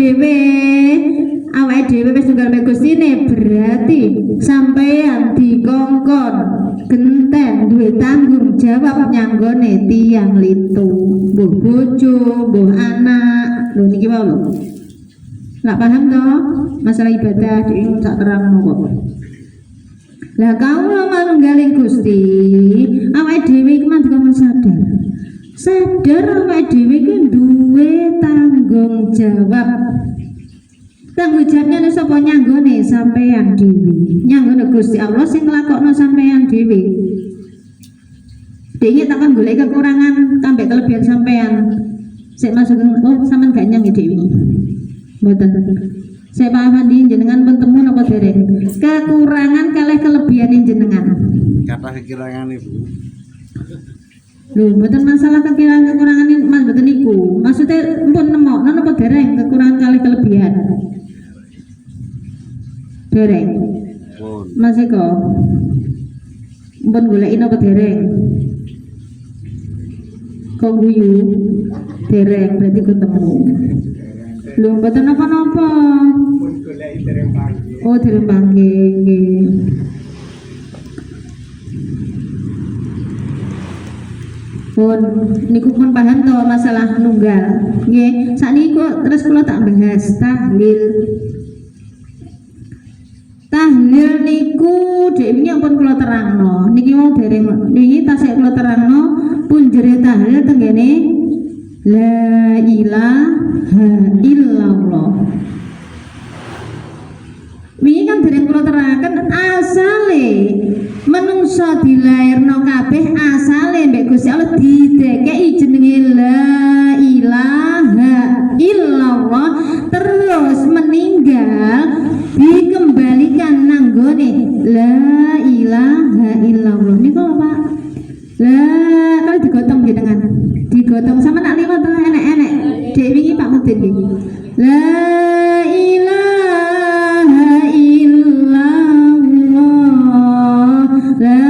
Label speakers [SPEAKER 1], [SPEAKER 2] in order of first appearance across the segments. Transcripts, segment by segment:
[SPEAKER 1] dhewe awake dhewe wis tunggal mek Gustine berarti sampeyan dikongkon genten duwe tanggung jawab nyanggone tiyang litu, mbuh bojo, mbuh anak. Lho niki wae lho. Nggak paham toh masalah ibadah iki tak terangno kok. Lah kawula manunggaling Gusti, awake dhewe iki manut sadar. Sadar awake dhewe iki duwe tanggung jawab. Tanggung jawabnya sapa nyanggone sampeyan dhewe. Nyanggone Gusti Allah sing nglakokno sampeyan dhewe. Dhewe takon golek kekurangan tambah kelebihan sampeyan. Sik masuk sampean gak nyang dhewe. Mboten. Saya Pak Afandi jenengan pun temu napa dereng? Kekurangan kalih kelebihan jenengan.
[SPEAKER 2] Kata kekurangan Ibu.
[SPEAKER 1] Lho, mboten masalah kekurangan Mas mboten niku. Maksudnya pun nemokno napa dereng kekurangan kalih kelebihan? Dereng.
[SPEAKER 2] Pun.
[SPEAKER 1] Mas Eko. Pun goleki napa dereng? Kok guyu? Dereng berarti ketemu. Lho mboten napa-napa.
[SPEAKER 2] Pun goleki dereng panggih.
[SPEAKER 1] Oh, dereng panggih nggih. Pun niku pun paham to masalah nunggal. Nggih, sakniki kok terus kula tak bahas tahlil. Tahlil niku dhewe pun kula terangno. Niki mau dereng niki tasih kula terangno pun jere tahlil tenggene la ilaha illallah. Wingi kan dereng kula terangkan asale menungso dilairno kabeh asale mbek Gusti Allah didekeki jenenge la ilaha illallah terus meninggal dikembalikan nanggone la ilaha illallah niku Pak. Lah kalau digotong jenengan digotong sama nak liwat enek-enek dek wingi Pak Mudin iki la ilaha illallah la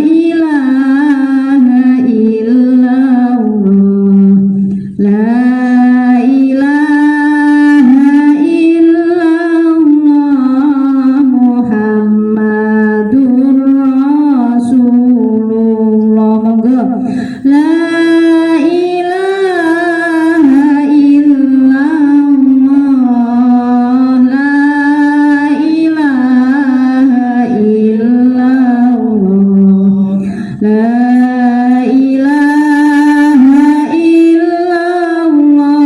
[SPEAKER 1] ilaha illallah la ilaha illallah Muhammadur Rasulullah. Monggo la ilaha illallah la ilaha illallah la ilaha illallah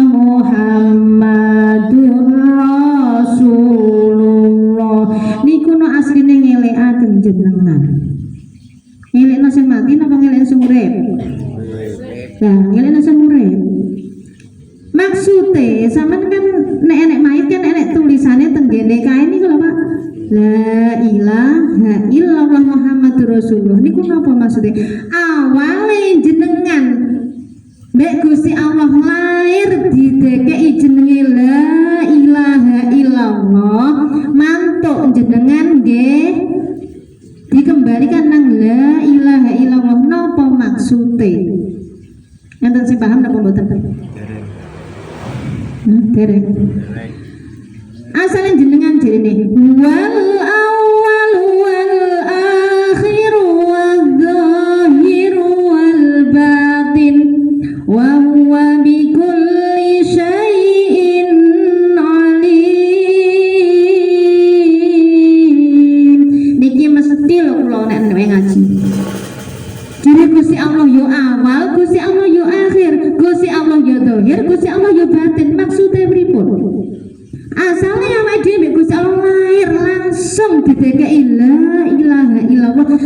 [SPEAKER 1] Muhammadur Rasulullah. Niku no asline ngelekaken jenengan. Ngelekno sing mati napa ngelekno sing urip? Lah, ngelekno sing urip. Maksude sampean kan nek enek mayit kan enek tulisane teng gene kae niku lho Pak. La ilaha illallah Muhammadur Rasulullah. Niku napa maksudnya? Awale jenengan mbek Gusti Allah lair didekeki jenenge la ilaha illallah, mantuk jenengan nggih dikembalikan nang la ilaha illallah. Napa maksude? Enten sing paham napa mboten? Dereng. Asale jenengan jerene wal awal wal akhir wal zahir wal batin wa huwa bi kulli syai'in alim. Niki mesti lho kula nek ngaji. Jadi Gusti Allah yo awal, Gusti Allah yo akhir, Gusti Allah yo zahir, Gusti Allah yo batin. Maksudnya pripun? Asalnya awake dhewe Gusti Allah lahir langsung didekeki la ilaha illallah,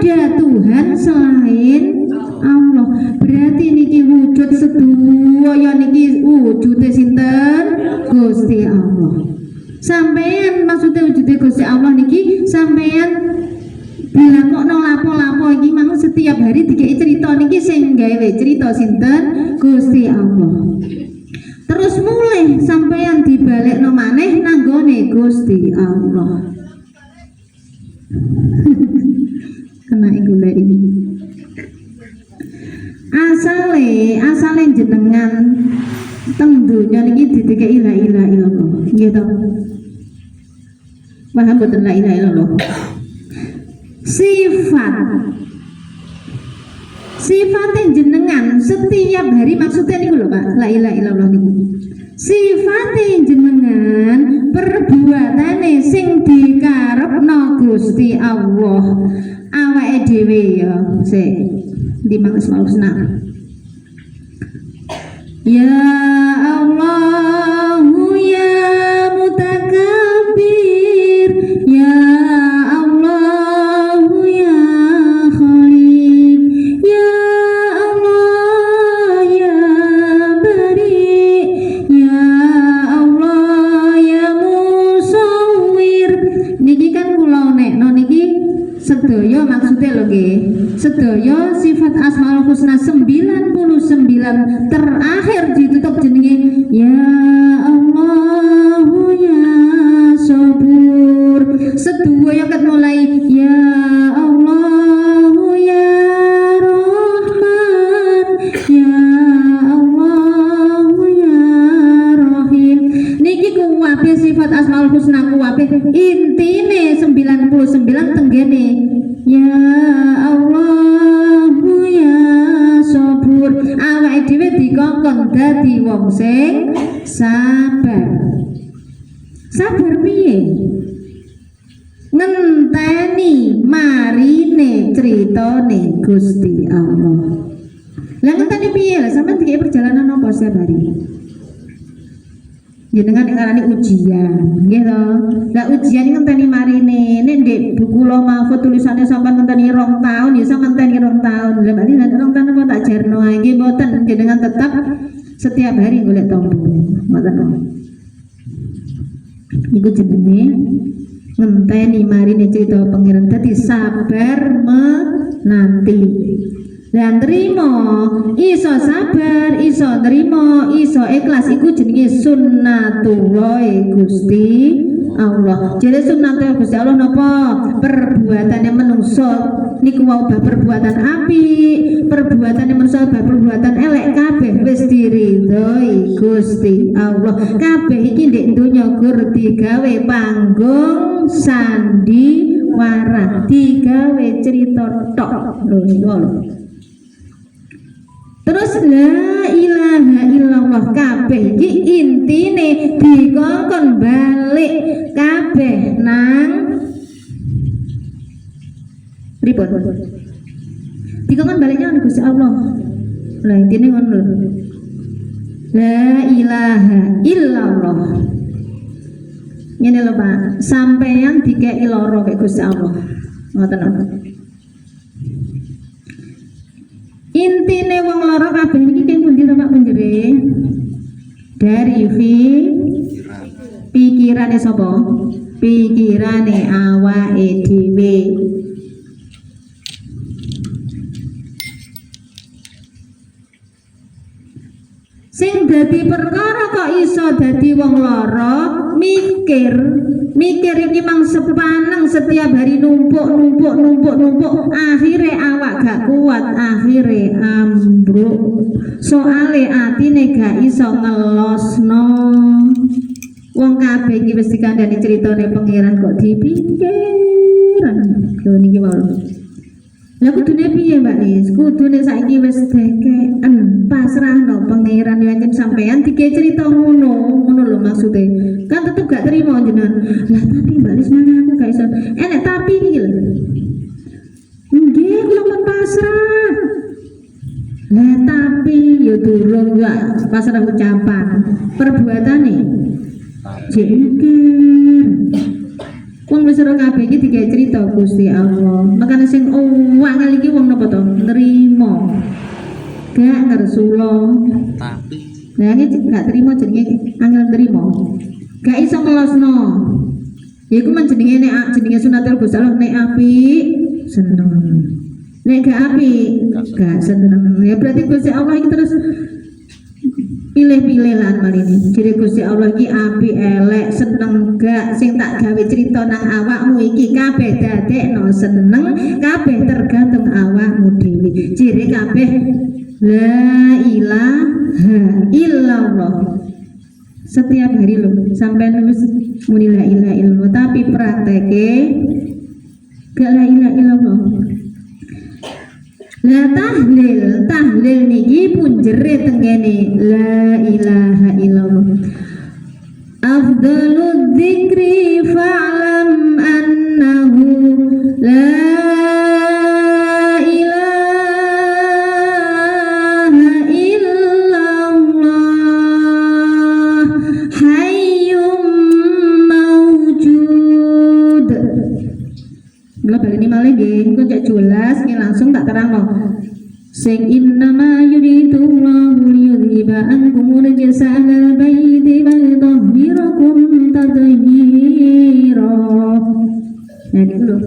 [SPEAKER 1] tiada Tuhan selain Allah. Berarti niki wujud sedaya niki wujude sinten? Gusti Allah. Sampeyan maksudnya wujude Gusti Allah niki sampeyan dilakokno lapo-lapo iki mang setiap hari dikeki cerita niki sing gawe cerita sinten? Gusti Allah. Terus mulai sampeyan dibalekno maneh nanggone Gusti Allah. Kena golek iki. Asale jenengan teng dunya niki didekeki la ilaha illallah. Nggih to. Paham boten la ilaha illallah? Sifatnya jenengan setiap hari, maksudnya niku lho Pak, la ilaha illallah niku. Sifatnya jenengan perbuatane sing dikarepno Gusti Allah. Awake dhewe ya sik di Asmaul Husna. Ya Allah ya Mutakabbir, ya Allah ya Khaliq, ya Allah ya Bari, ya Allah ya Musawwir. Niki kan kula nekno niki sedaya maksudnya lho nggih. Sedaya sifat Asmaul Husna 99 terakhir ditutup jenenge ya Allah ya Sabur. Sedaya ket mulai ya Allah ya Rahman, ya Allah ya Rahim. Niki kuwabe sifat Asmaul Husna kuwabe intine 99 tenggene ya Allah ya Sabur. Awake dhewe dikongkon dadi wong sing sabar. Sabar piye? Ngenteni marine critane Gusti Allah. Lah ngenteni piye? Lah sampean dikek perjalanan apa setiap hari? Jenengan ngarani ujian, nggih to. Lah ujian ngenteni marine, nek ndek buku lo mahfud tulisannya sampean ngenteni 2 tahun ya sampean ngenteni 2 tahun. Lah berarti 2 tahun apa tak jarno ae nggih mboten, jenengan tetap setiap hari golek tombo. Mboten. Iku jenenge ngenteni marine cerita pangeran, dadi sabar menanti. Dan terima, iso sabar, iso terima, iso ikhlas, iku jenenge sunnatullah Gusti Allah. Jadi sunnatullah Gusti Allah napa? Perbuatane menungso niku wau perbuatan apik, perbuatane menungso perbuatan elek kabeh wis diridhoi Gusti Allah. Kabeh iki ndek donya gur digawe panggung sandiwara, digawe cerita tok. Lho niku lho. Terus la ilaha illallah kabeh iki intine dikongkon balik kabeh nang pripun? Dikongkon baliknya nang Gusti Allah. Lah intine ngono lho. La ilaha illallah. Ngene lho Pak, sampeyan dikeki lara kek Gusti Allah. Ngoten lho. Intine wong lara kabeh iki keng pundi to Pak penjere? Dari pikirane sapa? Pikirane awake dhewe. Sing dadi perkara kok iso dadi wong lara, mikir iki mang sepaneng setiap hari numpuk, akhire awak gak kuat, akhire ambruk. Soale atine gak iso ngelosno. Wong kabeh iki wis dikandani critane pangeran kok dipikir. Lho niki wae. Lah kudune piye Mbak Nis? Kudune saiki wis dekeken pasrahno pangeran yen sampean dike cerita ngono lho maksude. Kan tetep gak terima jenengan. Lah tapi Mbak Nis mana aku gak iso. Enek tapi iki lho. Nggih kula pun pasrah. Lah tapi yo durung ya pasrah ucapan. Perbuatane jek mikir. Wong wis ora kabeh iki digawe cerita Gusti Allah. Makane sing wangel iki wong napa to? Nrimo. Gak ngersula. Tapi lah iki gak trimo jenenge angel nrimo. Gak iso ngelosno. Ya iku men jenenge nek jenenge sunatul Gusti Allah nek apik seneng. Nek gak apik gak seneng. Ya berarti Gusti Allah iki terus pilih-pilih lan malini. Jadi Gusti Allah iki apik elek seneng gak sing tak gawe cerita nang awakmu iki kabeh dadekno seneng, kabeh tergantung awakmu dhewe. Ciri kabeh la ilaha illallah. Setiap hari loh sampai nulis muni la ilaha illallah, tapi prakteke gak la ilaha illallah. La tahlil niki pun jere tengene la ilaha illallah. Afdalud dzikri fa'lam annahu la ilaha illallah hayyum mawjud. Mula balik ini malah geng, kok cak jelas ini langsung tak terang loh. Sing innama yuridullahu liyudhiba ankum rijsa ahlal baiti wa yutahhirakum tathira. Nah itu loh.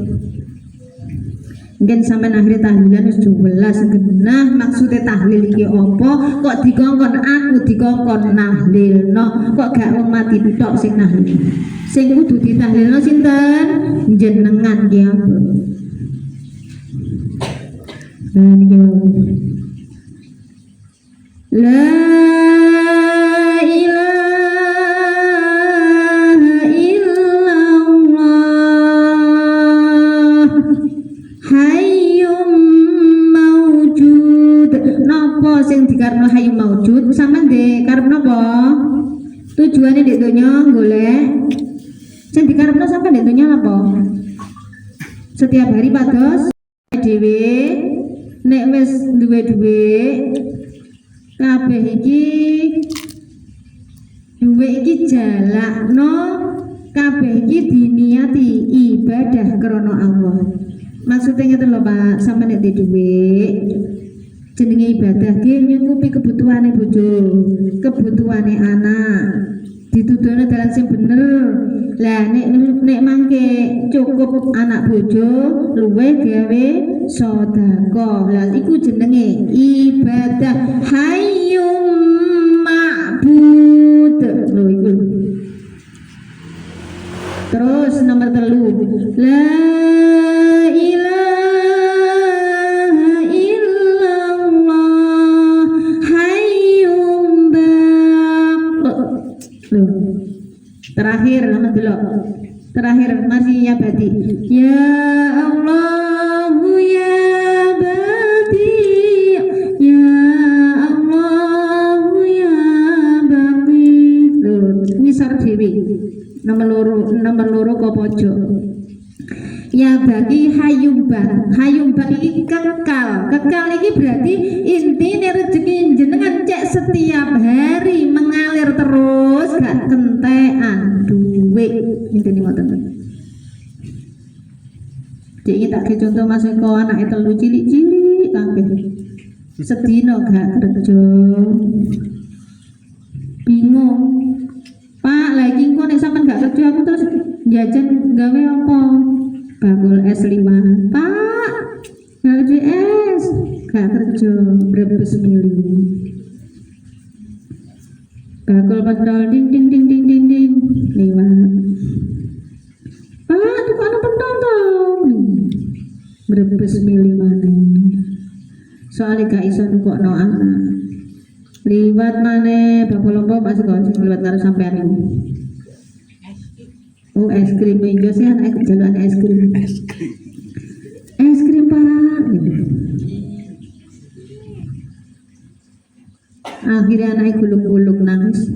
[SPEAKER 1] Mungkin sampai akhir tahlilan wis jelas genah maksudnya tahlil iki apa, kok dikongkon aku dikongkon nahlilno, kok gak wong mati tok sing nahlil. Sing kudu ditahlilno sinten? Jenengan ki apa? La ilaha illallah hayyum mawjud. Napa sing dikarepno hayyum mawjud? Sampeyan ndek karep napa? Tujuane ndek donya golek. Sing dikarepno sampeyan ndek donya napa? Setiap hari pados dhewe nek wis duwe dhuwit kabeh iki dhuwit iki jalakno, kabeh iki diniati ibadah krana Allah. Maksudnya ngeten lho Pak, sampe nek dhuwit jenenge ibadah ki nyukupi kebutuhane bojo, kebutuhane anak, dituduhne dalan sing bener. Lah nek mangke cukup anak bojo luweh gawe sedekah. Lah iku jenenge ibadah hayyum ma'bud. Lho iku. Terus nomor 3. La ilaha illallah hayyum terakhir nama dulu. Terakhir masih ya badi. Ya Allah ya badi. Ya Allah ya badi. Loh, misar dewi. Nomor loro ke pojok. Ya bagi hayumbang iki kekal. Kekal iki berarti intine rezeki jenengan cek setiap hari mengalir terus gak kentekan duit. Intine ngoten. Cek iki tak contoh Mas Eko anake telu cilik-cilik kabeh. Sedina gak kerja. Bingung. Pak, lagi engko nek sampean gak kerja aku terus jajan gawe apa? Bakul es 5. Pak, gaji es gak kerja brebes mili. Bakul pentol ding ding ding ding ding ding lewat. Pak, tukang pentol dong. Brebes mili maneh. Soalnya gak iso nukokno anak. Liwat maneh bakul lompo masih kok sing liwat karo sampean iki. Oh, es krim minggu sih anak jalan es krim. Es krim Pak. Akhirnya anak gulung-gulung nangis.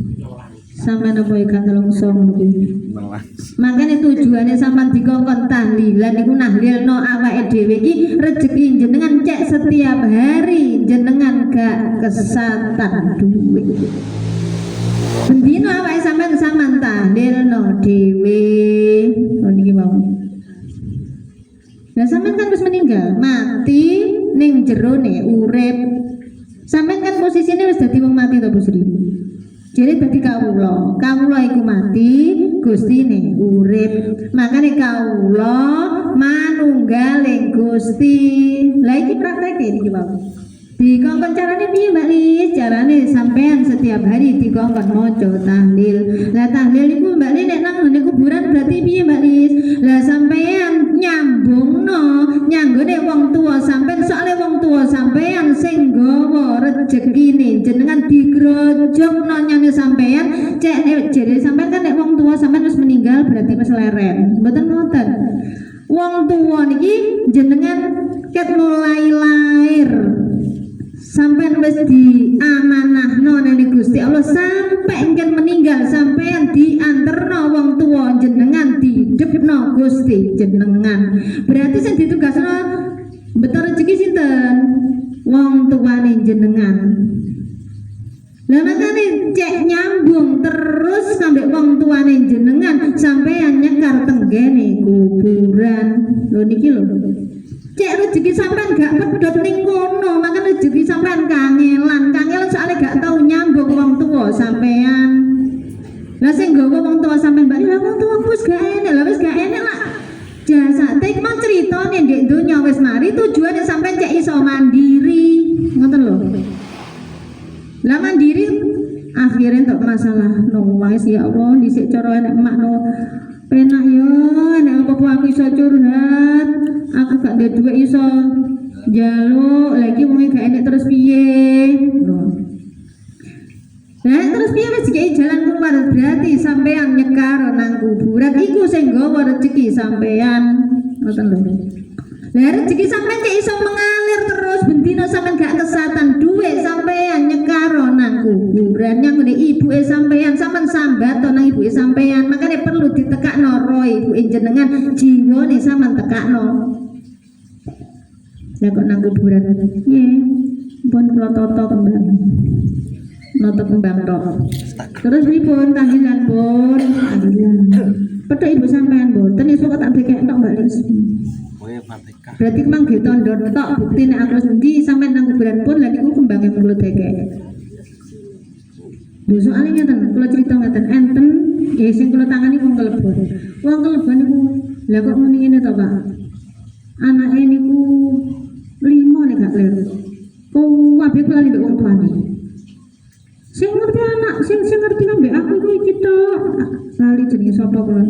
[SPEAKER 1] Sampai nopo ikan telongsong kuwi. Makanya tujuannya sampean dikongkon tahlilan niku nahlilno awake dhewe iki rezeki jenengan cek setiap hari jenengan gak kesatan duit. Bendino awake sampean tahlilno dhewe. Oh niki mau. Lah sampean kan wis meninggal, mati ning jerone urip. Sampean kan posisine wis dadi wong mati to Bu Sri. Jadi dadi kawula. Kawula iku mati, Gustine urip. Makane kawula manunggaling Gusti. Lah iki prakteke iki wae. Dikongkon carane piye Mbak Lis? Carane sampean setiap hari dikongkon maca tahlil. Lah tahlil iku Mbak Lis nek nang ngene kuburan berarti piye Mbak Lis? Lah sampean nyambungno nyanggone wong tua sampean soalé wong tua sampean sing nggawa rezekine jenengan digrojok nonyane sampean cek nek jere sampean kan nek wong tua sampean wis meninggal berarti wis leren mboten ngoten wong tua niki jenengan ket mulai lair sampean wis diamanahno nang Gusti Allah sampai engken meninggal sampean dianterno wong tua jenengan didepno Gusti jenengan berarti sing ditugasno betul rezeki sinten wong tuane jenengan lah makane cek nyambung terus sampai wong tuane jenengan sampean nyekar tenggene kuburan lho niki lho cek rezeki sampean gak pedhot ning kono makane rezeki sampean kangelan soalnya gak tau nyambung wong tua sampean lah sing nggawa wong tua sampean bali lah wong tua wis gak enek lah wis gak enek lah jasa tek mau ceritane ndek donya wis mari tujuane sampean cek iso mandiri ngoten lho lah mandiri akhirnya untuk masalah wis ya Allah dhisik cara enek makno penak yo nek apa aku iso curhat aku gak ada duit iso njaluk lagi wong gak enek terus piye nah terus piye wis iki jalan keluar berarti sampean nyekar nang kuburan iku sing nggawa rezeki sampean ngoten lho lah rezeki sampean cek iso mengalir terus bendina sampean gak kesatan duit sampean nyekar nang kuburan yang ngene ibuke sampean sambat nang ibuke sampean makane perlu ditekakno roh ibuke jenengan jiwane sampean tekakno lah kok nang kuburan nggih pun kula toto kembang noto kembang tok terus pripun tahlilan pun tahlilan petuk ibu sampean mboten iso tak dekekno Mbak Lis berarti mang tondo tok bukti nek aku sendi sampean nang kuburan pun lha niku kembange mulu dekek lho soalnya ngeten kula cerita ngeten enten nggih sing kula tangani wong kelebon niku lha kok muni ngene to Pak anake niku 5 nek gak kleru kabeh kula ndek wong tuane sing ngerti anak sing ngerti nambah aku iku iki tok lali jenenge sapa kula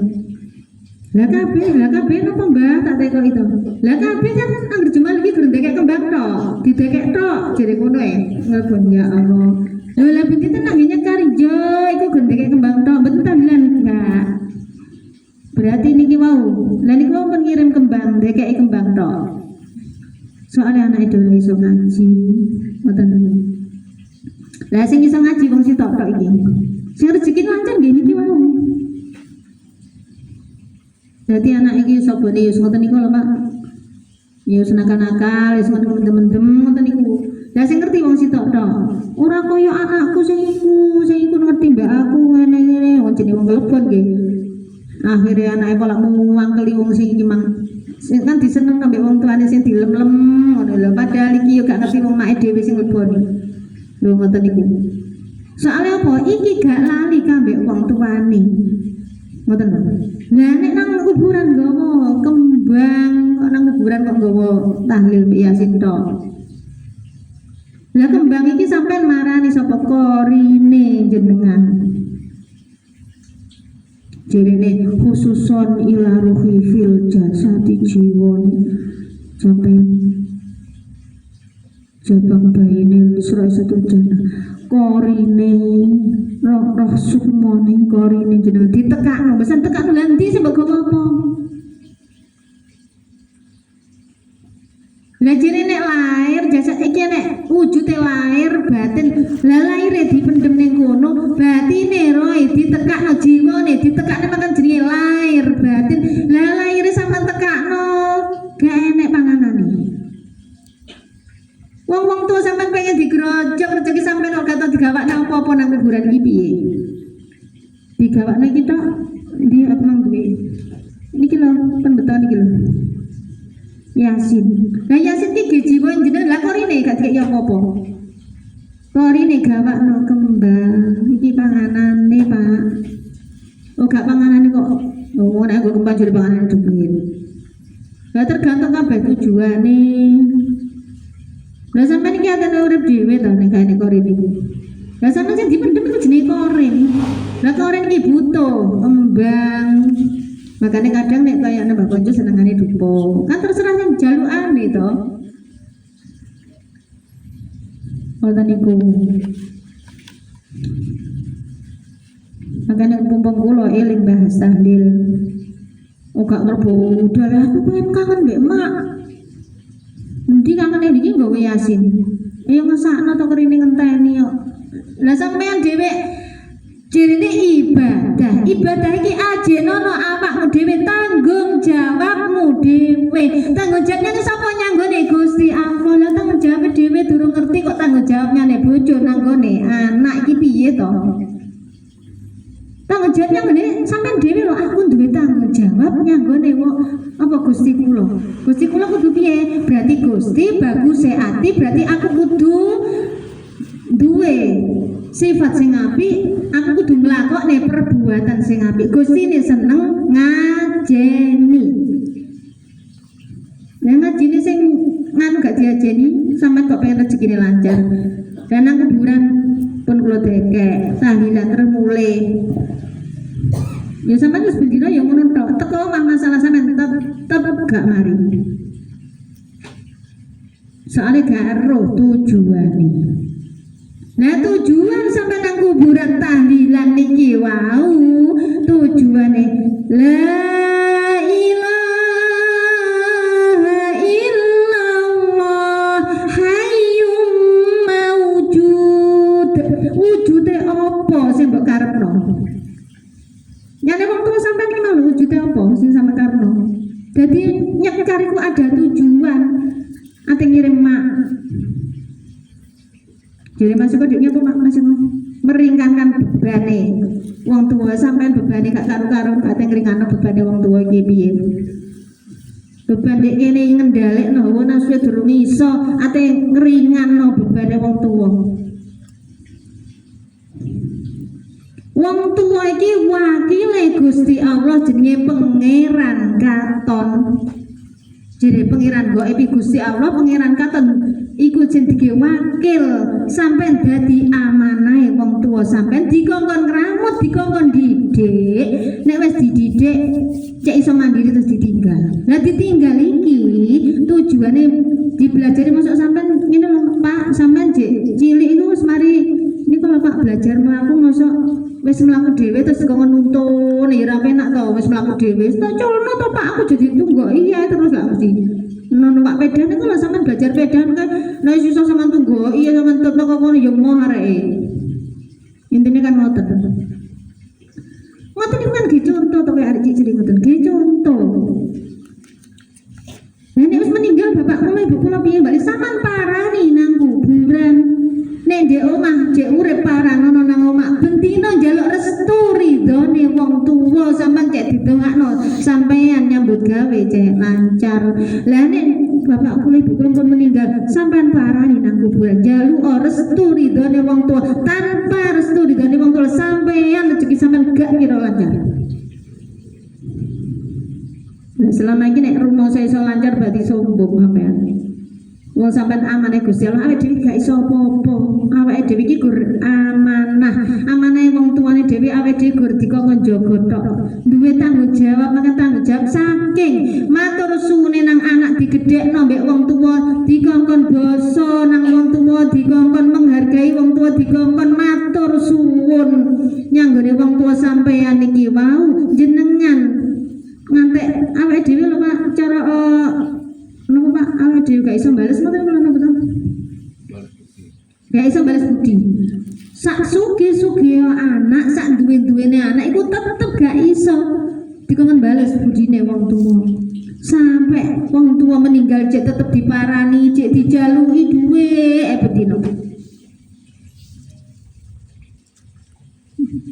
[SPEAKER 1] lah kabeh napa Mbah tak teko itu lah kabeh kan anggere jemal iki gereng dekek kembang tok didekek tok jere ngono ngelpon ya Allah lho lah binti tenan nyekar jo iku gereng dekek kembang tok mboten tahlilan enggak berarti niki wau lah niku wau pun ngirim kembang dekek kembang tok soalnya anak itu iso ngaji ngoten lah sing iso ngaji wong sitok tok iki sing rezeki lancar nggih niki wau dadi anak iki sapa ne ngoten niku lho Pak ya senakal-nakal wis mendem-mendem ngoten niku lah sing ngerti wong sitok tok ora kaya anakku sing iku ngerti mbak aku ngene-ngene wong jenenge wong kelebon nggih akhirnya anake pola mangkeli wong sing iki mang sing kan diseneng ambek wong tuane sing dilem-lem ngono lho padahal iki yo gak ngerti wong make dhewe sing leboni lho ngoten niku soalnya apa iki gak lali kambek wong tuane ngoten lho lah nek nang kuburan nggawa kembang kok nang kuburan kok nggawa tahlil yasin tok lah kembang iki sampean marani sapa korine jenengan jirene khususon ila ruhi fil jasati jiwon sampean jabang bayine isra satu jana korine roh sukmone korine jenengan ditekakno mesen tekakno lha endi sing mbok apa lah jere nek lair jasad iki nek wujude lair batin lah laire dipendem ning kono batine roe ditekakno jiwane ditekakno makan jenenge lair batin lah laire sampean tekakno gak enek panganane wong-wong tua sampean pengen digrojok rezeki sampean ora kata digawakne apa-apa nang kuburan iki piye digawakne iki tok ndi aku nang duwe niki lho pembeton iki lho Yasin. Lah Yasin iki jiwa jenengan lah korine gak dikek apa-apa. Korine gawakno kembang. Iki panganane, Pak. Oh gak panganane kok. Oh nek nggo kembang jare panganan duit. Lah tergantung kabeh tujuane. Lah sampeyan iki atene urip dhewe to nek kene korine iki. Lah sampeyan sing dipendhem iku jenenge korin. Lah korin iki butuh kembang. Makanya kadang nek kaya nambah konco senengane dupo kan terserah yang jalukane to Ngoten niku. Makanya mumpung kula eling bahas tahlil. Gak ngerbo udah lah aku pengen kangen mbek mak. Endi kangene iki nggawe Yasin. Ya ngesakno to kerine ngenteni kok. Lah sampean dhewe cirine ibadah. Ibadah iki ajenono awakmu dhewe, tanggung jawabmu dhewe. Tanggung jawabnya sapa nyanggone Gusti Allah. Lah tanggung jawab dhewe durung ngerti kok tanggung jawabnya nek bojo nanggone anak iki piye to? Tanggung jawabnya ngene sampean dhewe lho, aku duwe tanggung jawab nyanggone wong apa Gusti kula. Gusti kula kudu piye? Berarti Gusti bagus ati, berarti aku kudu duwe sifat sing apik, aku kudu nglakokne perbuatan sing apik. Gusti ini seneng ngajeni. Nah ngajeni sing nganu gak diajeni, sampean kok pengen rezekine lancar. Dan nang kuburan pun kula dekek, tahlilan terus mulai. Ya sampean wis bendina ya ngono tok. Teko masalah sampean tetep gak mari. Soalnya gak roh tujuane. Nah tujuan sampai nang kuburan tahlilan niki wau tujuane la ilaha illallah hayyum maujud. Wujude apa sing mbok karepno? Nyane wong tuwa sampean iki mau wujude apa sing sampean karepno? Dadi nyekariku ada tujuan ate ngirim mak. Jadi masuk adiknya tuh mak masih meringankan bebane wong tua sampean bebane gak karo-karo gak ngringano bebane wong tua iki piye. Beban dek kene ngendhalekno wong nafsu durung iso ate ngringano bebane wong tua. Wong tua iki wakile Gusti Allah jenenge Pangeran Katon. Jadi pangeran goib Gusti Allah, pangeran katon iku jenenge wakil sampean dadi amanahe wong tuwa, sampean dikongkon ngramut, dikongkon didik. Nek wis dididik cek iso mandiri terus ditinggal. Lah ditinggal iki tujuane dipelajari masuk sampean ngene lho Pak, sampean cilik iku wis mari niku lho Pak belajar mlaku masuk wis mlaku dhewe terus dikongkon nuntun ya ora penak to wis mlaku dhewe. Tak culno to Pak aku jadi tunggu. Iya terus gak mesti. Numpak pedan itu lah sampean belajar pedan kan. Lah iso sampean tunggu. Iya sampean tetep kok ngono ya moh areke. Intine kan ngoten. Ngoten iku kan ge contoh to kaya arek cilik ngoten. Ge contoh. Nek wis meninggal bapak kula ibu kula piye bali sampean parani nang kuburan. Nek ndek omah jek urip paranono nang omah bentino njaluk restu ridone wong tuwa sampean cek didongakno sampean nyambut gawe cek lancar. Lah nek bapak kula ibu kula pun meninggal sampean parani nang kuburan njaluk restu ridone wong tuwa. Tanpa restu ridone wong tuwa sampean rezeki sampean gak kira lancar. Nah, selama ini nek rumah saya iso lancar berarti sombong sampean. Wong sampean amanah Gusti Allah, awake dhewe gak iso apa-apa. Awake dhewe iki gur amanah. Amanahe wong tuane dhewe awake dhewe gur dikongkon jaga tok. Duwe tanggung jawab, maka tanggung jawab saking matur suwune nang anak digedhekno mbek wong tuwa, dikongkon basa nang wong tuwa, dikongkon menghargai wong tuwa, dikongkon matur suwun nyanggone wong tuwa sampeyan iki wau jenengan ngantek awake dhewe lho Pak cara napa Pak awake dhewe gak iso bales mboten kula napa to? Gak iso bales budi. Sak sugih-sugih anak, sak duwe-duwene anak iku tetep gak iso dikongkon bales budine wong tuwa. Sampai wong tuwa meninggal cek tetep diparani, cek dijaluki duwe bedino.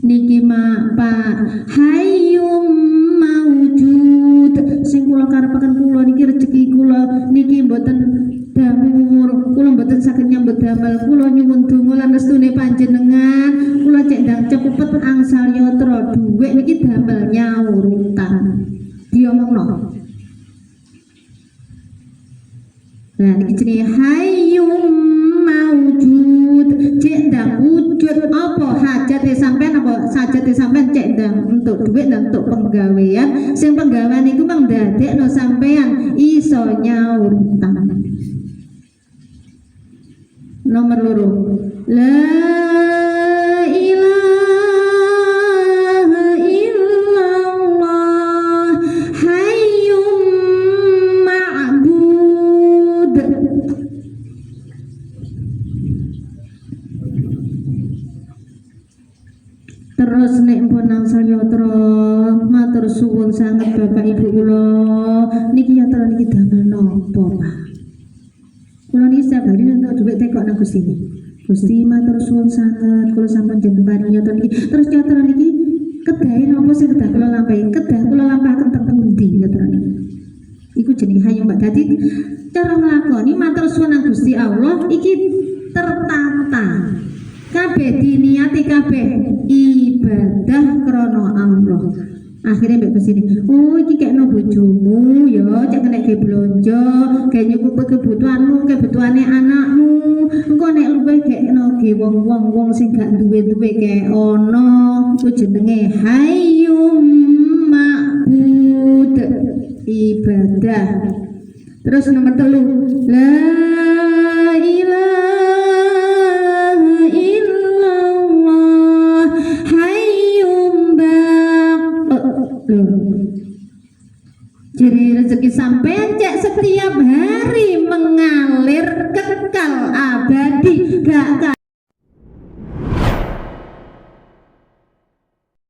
[SPEAKER 1] Niki Pak hayyum maujud sing kula karepaken kula niki rezeki kula niki mboten damur kula mboten saged nyambut damel kula nyuwun donga lan restune panjenengan kula cek ndang cepet angsal yatra dhuwit niki damel nyawurutan diomongno. Nah niki jenenge hayyum maujud cek ndang wujud apa hajate sampean apa sajate sampean cek ndang untuk duit dan untuk penggawean sing penggawean iku mang ndadekno sampean iso nyaur utang. Nomor loro. La ilaha illallah hayyum ma'bud. Terus nek pun angsal yatra matur suwun sanget Bapak Ibu kula niki yatra niki damel napa Pak? Kula niki setiap hari entuk dhuwit tekok nang Gusti. Gusti matur suwun sanget kula sampun jeneng paring yatra niki. Terus yatra niki kedahe napa sing kedah kula lampahi? Kedah kula lampahaken teng pundi yatra niki? Iku jenenge hayung Mbak. Dadi cara nglakoni matur suwun nang Gusti Allah iki tertata. Kabeh diniati kabeh ibadah krana Allah. Akhirnya mbek kesini, oh iki kekno bojomu ya, cek kena ge blonjo, ge nyukupi kebutuhanmu, kebutuhane anakmu. Engko nek luwih kekno ge wong-wong sing gak duwe-duwe kek ono, iku jenenge hayyum ma'bud, ibadah. Terus nomor 3, la ilaha illallah hayyum jadi rezeki sampean cek setiap hari mengalir kekal abadi gak